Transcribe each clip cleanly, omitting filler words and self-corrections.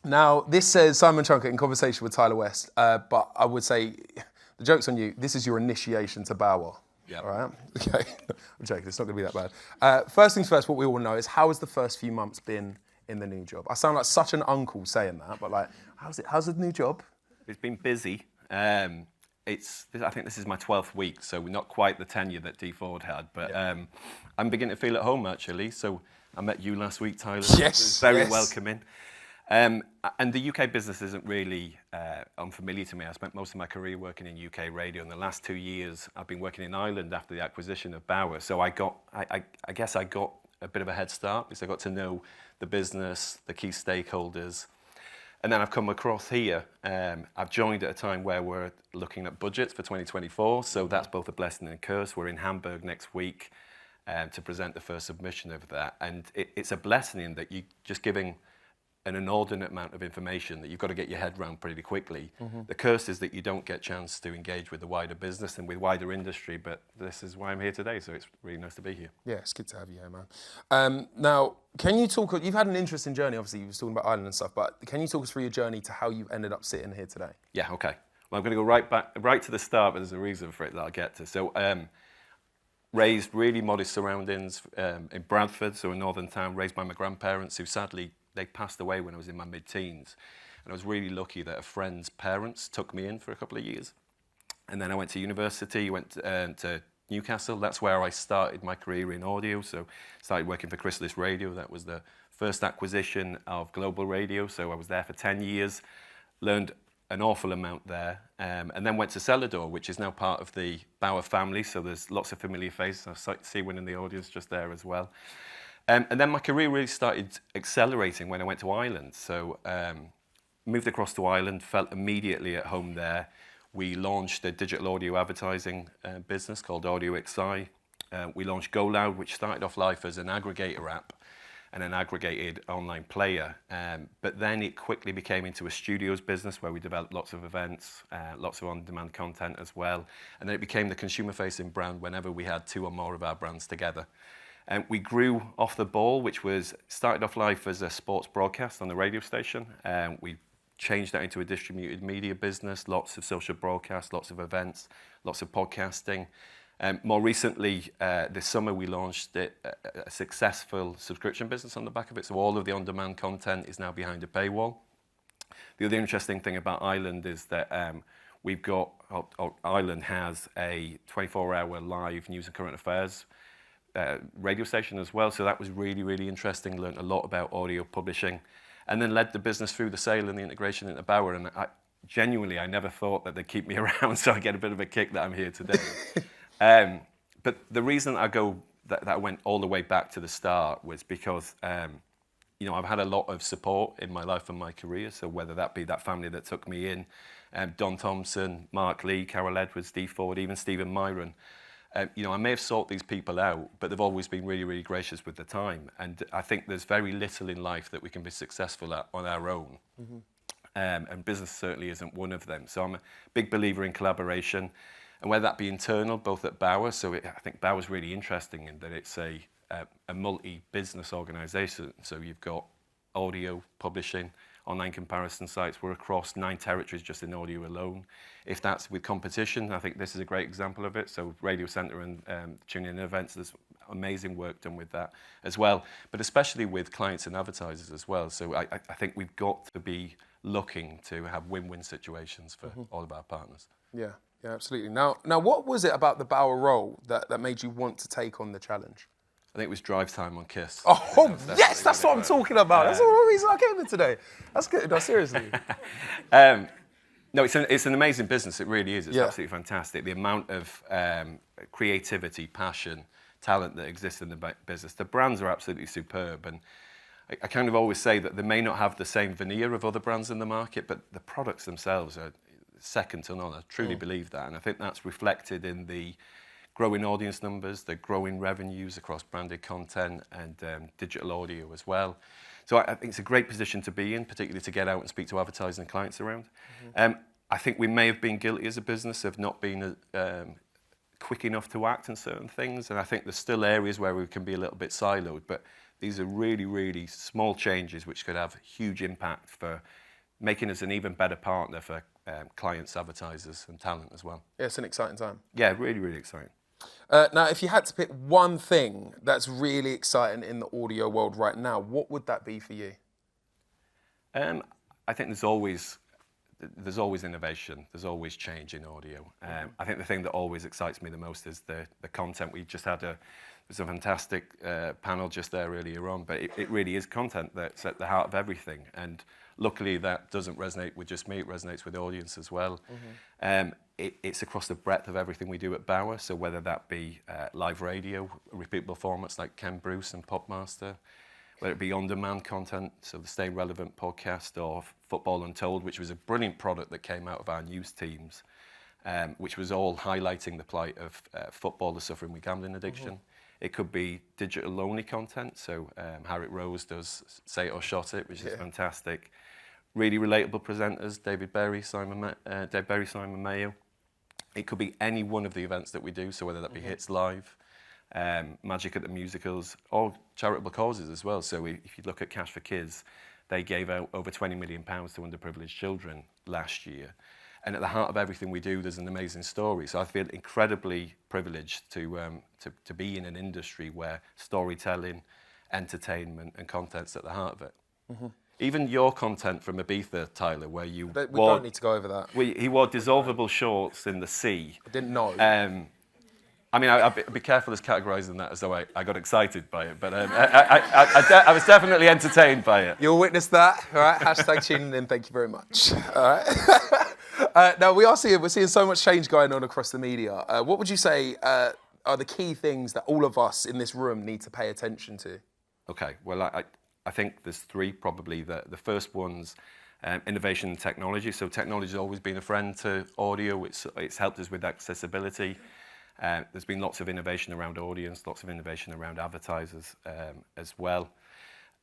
Now, this says Simon Chunker in conversation with Tyler West, but I would say, the joke's on you, this is your initiation to Bauer. Yeah. All right? Okay. I'm joking, it's not going to be that bad. First things first, what we all know is how has the first few months been in the new job? I sound like such an uncle saying that, but like, how's the new job? It's been busy. I think this is my 12th week, so we're not quite the tenure that D Ford had, but I'm beginning to feel at home actually. So I met you last week, Tyler. Yes. It was very welcoming. And the UK business isn't really unfamiliar to me. I spent most of my career working in UK radio. In the last 2 years, I've been working in Ireland after the acquisition of Bauer. So I guess I got a bit of a head start because I got to know the business, the key stakeholders. And then I've come across here. I've joined at a time where we're looking at budgets for 2024. So that's both a blessing and a curse. We're in Hamburg next week to present the first submission of that. And it's a blessing in that you're just giving an inordinate amount of information that you've got to get your head around pretty quickly. Mm-hmm. The curse is that you don't get a chance to engage with the wider business and with wider industry, but this is why I'm here today, so it's really nice to be here. Yeah, it's good to have you here, man. Now, can you talk, you've had an interesting journey, obviously, you were talking about Ireland and stuff, but can you talk us through your journey to how you ended up sitting here today? Yeah, okay. Well, I'm going to go right to the start, but there's a reason for it that I'll get to. So, raised really modest surroundings in Bradford, so a northern town, raised by my grandparents, who sadly, they passed away when I was in my mid-teens. And I was really lucky that a friend's parents took me in for a couple of years. And then I went to university, went to Newcastle. That's where I started my career in audio. So started working for Chrysalis Radio. That was the first acquisition of Global Radio. So I was there for 10 years, learned an awful amount there. And then went to Celador, which is now part of the Bauer family. So there's lots of familiar faces. I see one in the audience just there as well. And then my career really started accelerating when I went to Ireland. So moved across to Ireland, felt immediately at home there. We launched a digital audio advertising business called Audio XI. We launched Go Loud, which started off life as an aggregator app and an aggregated online player. But then it quickly became into a studios business where we developed lots of events, lots of on-demand content as well. And then it became the consumer-facing brand whenever we had 2 or more of our brands together. We grew off the ball, which was started off life as a sports broadcast on the radio station. We changed that into a distributed media business, lots of social broadcasts, lots of events, lots of podcasting. More recently, this summer, we launched a successful subscription business on the back of it. So all of the on-demand content is now behind a paywall. The other interesting thing about Ireland is that Ireland has a 24-hour live news and current affairs radio station as well, so that was really, really interesting. Learned a lot about audio publishing, and then led the business through the sale and the integration into Bauer. And I never thought that they'd keep me around, so I get a bit of a kick that I'm here today. But the reason that I went all the way back to the start was because I've had a lot of support in my life and my career. So whether that be that family that took me in, Don Thompson, Mark Lee, Carol Edwards, Dee Ford, even Stephen Myron. I may have sought these people out, but they've always been really, really gracious with the time. And I think there's very little in life that we can be successful at on our own. Mm-hmm. And business certainly isn't one of them. So I'm a big believer in collaboration. And whether that be internal, both at Bauer, I think Bauer's really interesting in that it's a multi-business organisation. So you've got audio, publishing, online comparison sites. We're across 9 territories just in audio alone. If that's with competition, I think this is a great example of it. So Radio Centre and TuneIn Events, there's amazing work done with that as well. But especially with clients and advertisers as well. So I think we've got to be looking to have win-win situations for all of our partners. Yeah, absolutely. Now, what was it about the Bauer role that made you want to take on the challenge? I think it was drive time on Kiss. Oh, yes, that's what I'm talking about. That's the reason I came here today. That's good. No, seriously. No, it's an amazing business. It really is. It's absolutely fantastic. The amount of creativity, passion, talent that exists in the business. The brands are absolutely superb. And I kind of always say that they may not have the same veneer of other brands in the market, but the products themselves are second to none. I truly believe that. And I think that's reflected in the growing audience numbers, the growing revenues across branded content and digital audio as well. So I think it's a great position to be in, particularly to get out and speak to advertising and clients around. Mm-hmm. I think we may have been guilty as a business of not being quick enough to act on certain things, and I think there's still areas where we can be a little bit siloed, but these are really, really small changes which could have huge impact for making us an even better partner for clients, advertisers and talent as well. Yeah, it's an exciting time. Yeah, really, really exciting. Now, if you had to pick one thing that's really exciting in the audio world right now, what would that be for you? I think there's always innovation. There's always change in audio. I think the thing that always excites me the most is the content. We just had there's a fantastic panel just there earlier on, but it really is content that's at the heart of everything. And luckily that doesn't resonate with just me, it resonates with the audience as well. It's across the breadth of everything we do at Bauer, so whether that be live radio, repeatable formats like Ken Bruce and Popmaster, whether it be on-demand content, so the Stay Relevant podcast, or Football Untold, which was a brilliant product that came out of our news teams, which was all highlighting the plight of footballers suffering with gambling addiction. It could be digital-only content, so Harriet Rose does Say It or Shot It, which is fantastic. Really relatable presenters, Dave Berry, Simon Mayo. It could be any one of the events that we do, so whether that be Hits Live, Magic at the Musicals, or charitable causes as well. So if you look at Cash for Kids, they gave out over £20 million to underprivileged children last year. And at the heart of everything we do, there's an amazing story. So I feel incredibly privileged to be in an industry where storytelling, entertainment and content's at the heart of it. Even your content from Ibiza, Tyler, where you We don't need to go over that. he wore dissolvable shorts in the sea. I didn't know. I mean, I'd be careful as categorising that as though I got excited by it, but I was definitely entertained by it. You'll witness that, all right? Hashtag tuning in, thank you very much. All right. Now, we're seeing so much change going on across the media. What would you say are the key things that all of us in this room need to pay attention to? Okay, well, I think there's three probably. The first one's innovation and technology. So technology has always been a friend to audio. It's helped us with accessibility. There's been lots of innovation around audience, lots of innovation around advertisers as well.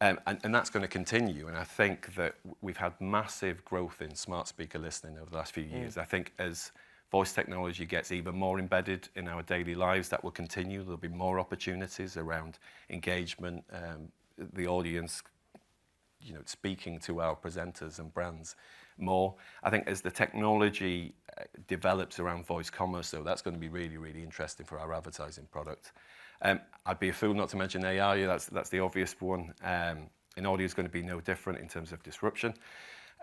And that's going to continue. And I think that we've had massive growth in smart speaker listening over the last few years. I think as voice technology gets even more embedded in our daily lives, that will continue. There'll be more opportunities around engagement, the audience, speaking to our presenters and brands more. I think as the technology develops around voice commerce, though, that's going to be really, really interesting for our advertising product. I'd be a fool not to mention AI. That's the obvious one. And audio is going to be no different in terms of disruption.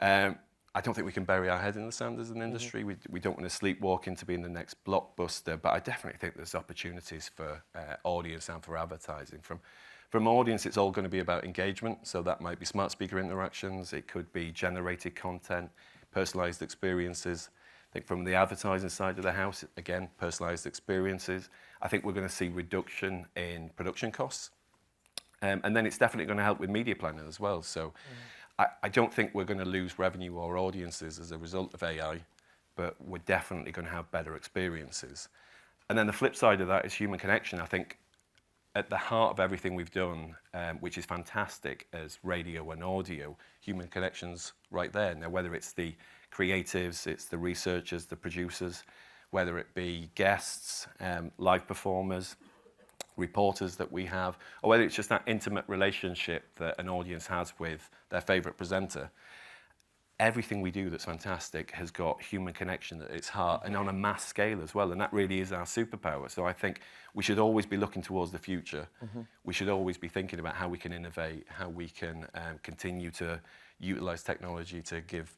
I don't think we can bury our head in the sand as an industry. We don't want to sleepwalk into being the next blockbuster, but I definitely think there's opportunities for audience and for advertising. From audience, it's all going to be about engagement. So that might be smart speaker interactions. It could be generated content, personalized experiences. I think from the advertising side of the house, again, personalized experiences. I think we're going to see reduction in production costs. And then it's definitely going to help with media planning as well. So I don't think we're going to lose revenue or audiences as a result of AI, but we're definitely going to have better experiences. And then the flip side of that is human connection. I think at the heart of everything we've done, which is fantastic as radio and audio, human connections right there. Now, whether it's the creatives, it's the researchers, the producers, whether it be guests, live performers, reporters that we have, or whether it's just that intimate relationship that an audience has with their favourite presenter. Everything we do that's fantastic has got human connection at its heart and on a mass scale as well, and that really is our superpower. So I think we should always be looking towards the future. We should always be thinking about how we can innovate, how we can continue to utilise technology to give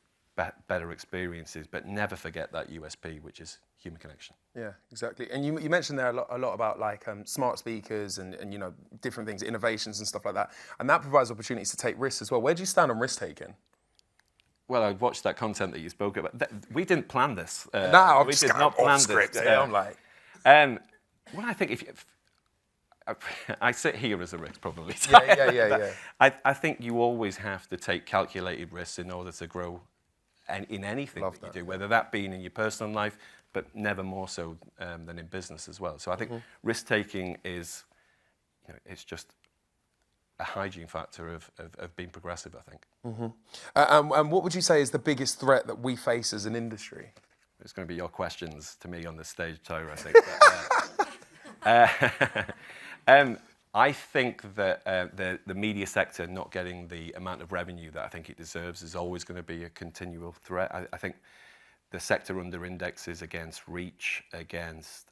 better experiences, but never forget that USP, which is human connection. Yeah, exactly. And you mentioned there a lot about like smart speakers and different things, innovations and stuff like that, and that provides opportunities to take risks as well. Where do you stand on risk taking? Well, I watched that content that you spoke about. We didn't plan this. No, we did not plan script. this. I'm like, well, I think I sit here as a risk probably. Yeah. I think you always have to take calculated risks in order to grow in anything that you do, whether that be in your personal life, but never more so than in business as well. So I think risk taking is, it's just a hygiene factor of being progressive, I think. And what would you say is the biggest threat that we face as an industry? It's going to be your questions to me on this stage, Tyra, I think. I think that the media sector not getting the amount of revenue that I think it deserves is always going to be a continual threat. I think the sector under indexes against reach, against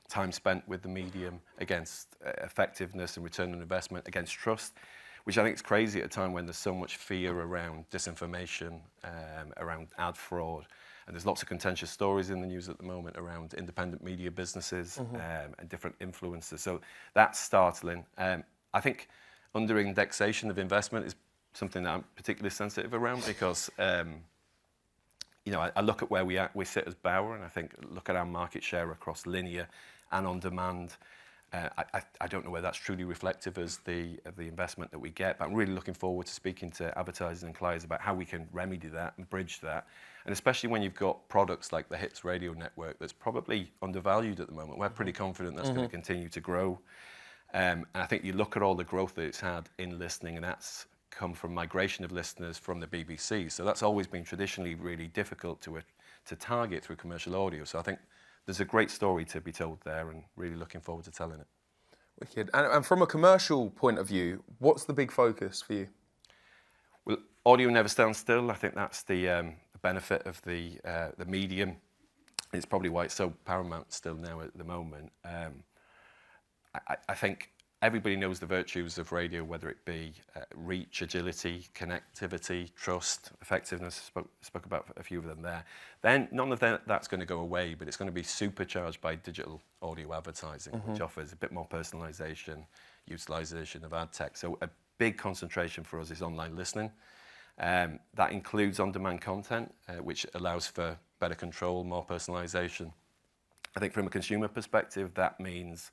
time spent with the medium, against effectiveness and return on investment, against trust, which I think is crazy at a time when there's so much fear around disinformation, around ad fraud. And there's lots of contentious stories in the news at the moment around independent media businesses and different influencers. So that's startling. I think under indexation of investment is something that I'm particularly sensitive around because you know, I look at where we sit as Bauer, and I think look at our market share across linear and on demand. I don't know whether that's truly reflective of the investment that we get, but I'm really looking forward to speaking to advertisers and clients about how we can remedy that and bridge that. And especially when you've got products like the Hits Radio Network that's probably undervalued at the moment. We're pretty confident that's going to continue to grow. And I think you look at all the growth that it's had in listening, and that's come from migration of listeners from the BBC. So that's always been traditionally really difficult to target through commercial audio. So I think there's a great story to be told there, and really looking forward to telling it. Wicked. And from a commercial point of view, what's the big focus for you? Well, audio never stands still. I think that's the benefit of the medium. It's probably why it's so paramount still now at the moment. I think everybody knows the virtues of radio, whether it be reach, agility, connectivity, trust, effectiveness. Spoke about a few of them there. Then none of that's going to go away, but it's going to be supercharged by digital audio advertising, which offers a bit more personalization, utilization of ad tech. So a big concentration for us is online listening. That includes on-demand content, which allows for better control, more personalization. I think from a consumer perspective, that means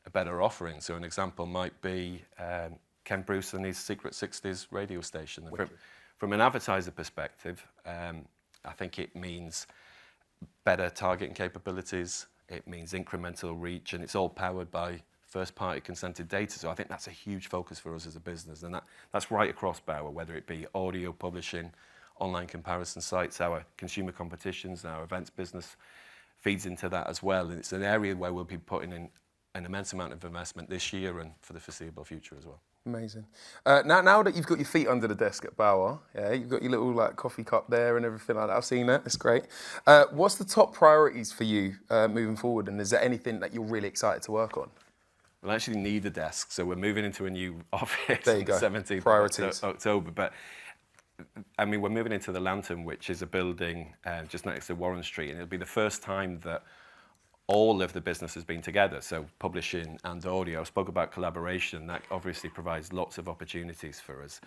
a better offering. So an example might be Ken Bruce and his Secret 60s radio station. From an advertiser perspective, I think it means better targeting capabilities, it means incremental reach, and it's all powered by first-party consented data. So I think that's a huge focus for us as a business, and that's right across Bauer, whether it be audio publishing, online comparison sites, our consumer competitions, our events business feeds into that as well. And it's an area where we'll be putting in an immense amount of investment this year and for the foreseeable future as well. Amazing. Now that you've got your feet under the desk at Bauer, yeah, you've got your little coffee cup there and everything like that. I've seen that. It's great. What's the top priorities for you moving forward? And is there anything that you're really excited to work on? We'll actually need a desk, so we're moving into a new office on the 17th Priorities. of October. But I mean, we're moving into the Lantern, which is a building just next to Warren Street, and it'll be the first time that all of the business has been together, so publishing and audio. I spoke about collaboration. That obviously provides lots of opportunities for us.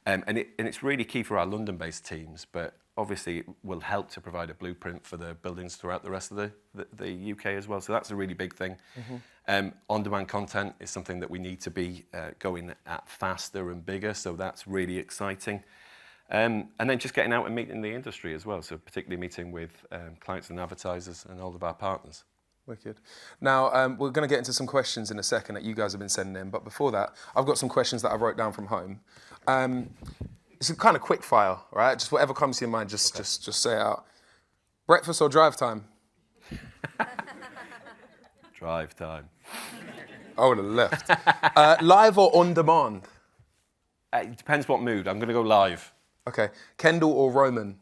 And it's really key for our London-based teams, but obviously it will help to provide a blueprint for the buildings throughout the rest of the UK as well. So that's a really big thing. On-demand content is something that we need to be going at faster and bigger, so that's really exciting. And then just getting out and meeting the industry as well, so particularly meeting with clients and advertisers and all of our partners. Wicked. Now, we're going to get into some questions in a second that you guys have been sending in, but before that, I've got some questions that I wrote down from home. It's a kind of quick fire, right? Just whatever comes to your mind, just say it out. Breakfast or drive time? Drive time. I would have left. Live or on demand? It depends what mood. I'm going to go live. Okay. Kendall or Roman?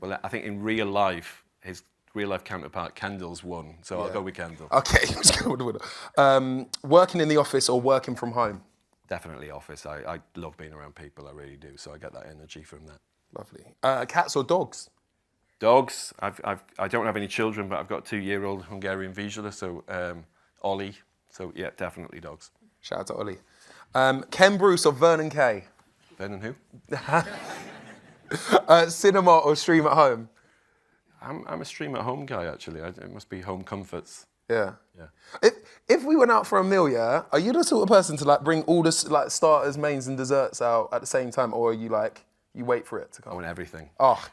Well, I think in real life, his real-life counterpart, Kendall's won, so I'll go with Kendall. Okay. Working in the office or working from home? Definitely office. I love being around people, I really do, so I get that energy from that. Lovely. Cats or dogs? Dogs. I don't have any children, but I've got a 2-year-old Hungarian Vizsla, so Ollie. So yeah, definitely dogs. Shout out to Ollie. Ken Bruce or Vernon Kay? Vernon who? Cinema or stream at home? I'm a stream at home guy, actually. It must be home comforts. Yeah. If we went out for a meal, yeah, are you the sort of person to bring all the starters, mains, and desserts out at the same time, or are you you wait for it to come? I want everything. Oh,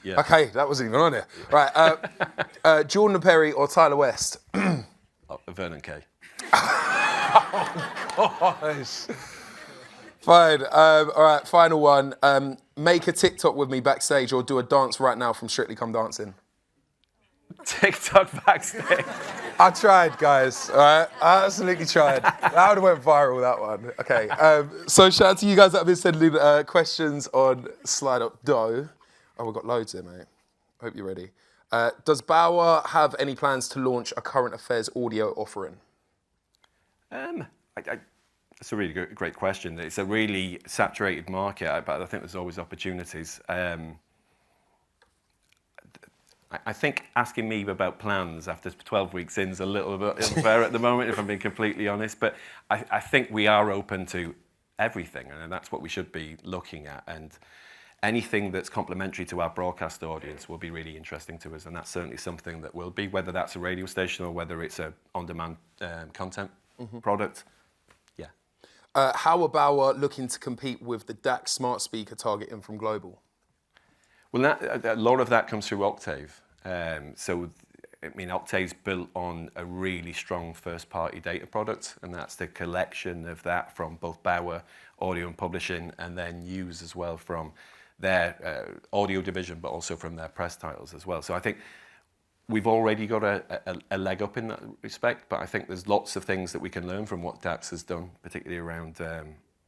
yeah. Okay, that wasn't even on there. Yeah. Right, Jordan Perry or Tyler West? Vernon Kay. Oh gosh. Fine. All right, final one. Make a TikTok with me backstage or do a dance right now from Strictly Come Dancing. TikTok backstage. I tried, guys. All right, I absolutely tried. That would have went viral. That one. Okay. So shout out to you guys that have been sending questions on Slide Up Dough. Oh, we've got loads here, mate. Hope you're ready. Does Bauer have any plans to launch a current affairs audio offering? It's a really great question. It's a really saturated market, but I think there's always opportunities. I think asking me about plans after 12 weeks in is a little bit unfair at the moment, if I'm being completely honest. But I think we are open to everything, and that's what we should be looking at. And anything that's complementary to our broadcast audience will be really interesting to us, and that's certainly something that will be, whether that's a radio station or whether it's a on-demand content product. Yeah. How are Bauer looking to compete with the DAC smart speaker targeting from Global? Well, a lot of that comes through Octave. Octave's built on a really strong first-party data product, and that's the collection of that from both Bauer, audio and publishing, and then News as well from their audio division, but also from their press titles as well. So I think we've already got a leg up in that respect, but I think there's lots of things that we can learn from what DAX has done, particularly around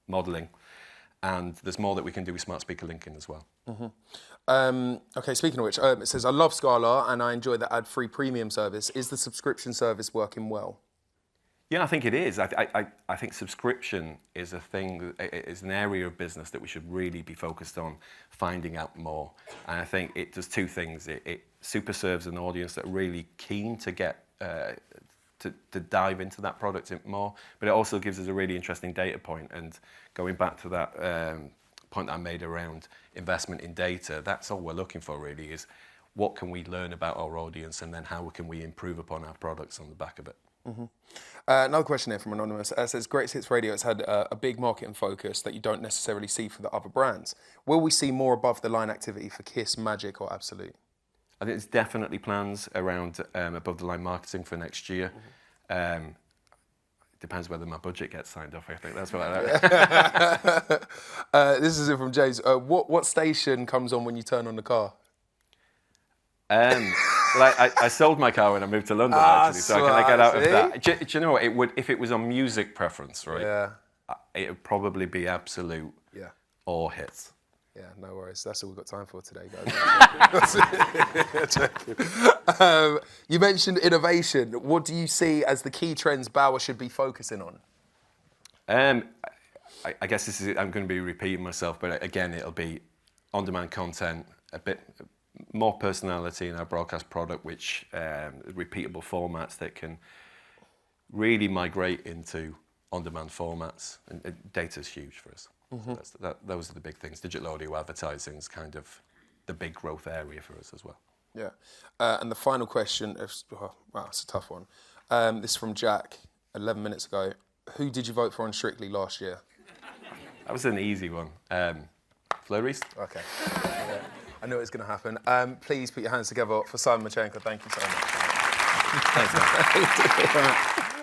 modelling. And there's more that we can do with smart speaker linking as well. Okay, speaking of which, it says, I love Scala and I enjoy the ad-free premium service. Is the subscription service working well? Yeah, I think it is. I think subscription is a thing, is an area of business that we should really be focused on finding out more. And I think it does two things. It super serves an audience that are really keen to get to dive into that product more, but it also gives us a really interesting data point. And going back to that point that I made around investment in data, that's all we're looking for really, is what can we learn about our audience, and then how can we improve upon our products on the back of it. Another question here from Anonymous. It says, Great Hits Radio has had a big marketing focus that you don't necessarily see for the other brands. Will we see more above-the-line activity for Kiss, Magic or Absolute? I think there's definitely plans around above-the-line marketing for next year. Depends whether my budget gets signed off. I think that's what This is it from James. What station comes on when you turn on the car? I sold my car when I moved to London, actually, so can I get out of that? Do you know what? It would, if it was on music preference, right? Yeah. It would probably be Absolute. Yeah. Or Hits. Yeah, no worries. That's all we've got time for today, guys. You mentioned innovation. What do you see as the key trends Bauer should be focusing on? I guess this is, I'm going to be repeating myself, but again, it'll be on-demand content, a bit more personality in our broadcast product, which repeatable formats that can really migrate into on-demand formats. And data's huge for us. Those are the big things. Digital audio advertising is kind of the big growth area for us as well. Yeah. And the final question, it's a tough one. This is from Jack, 11 minutes ago. Who did you vote for on Strictly last year? That was an easy one. Fleury's. Okay. Yeah. I knew it was going to happen. Please put your hands together for Simon Myciunka. Thank you so much. Thanks, man.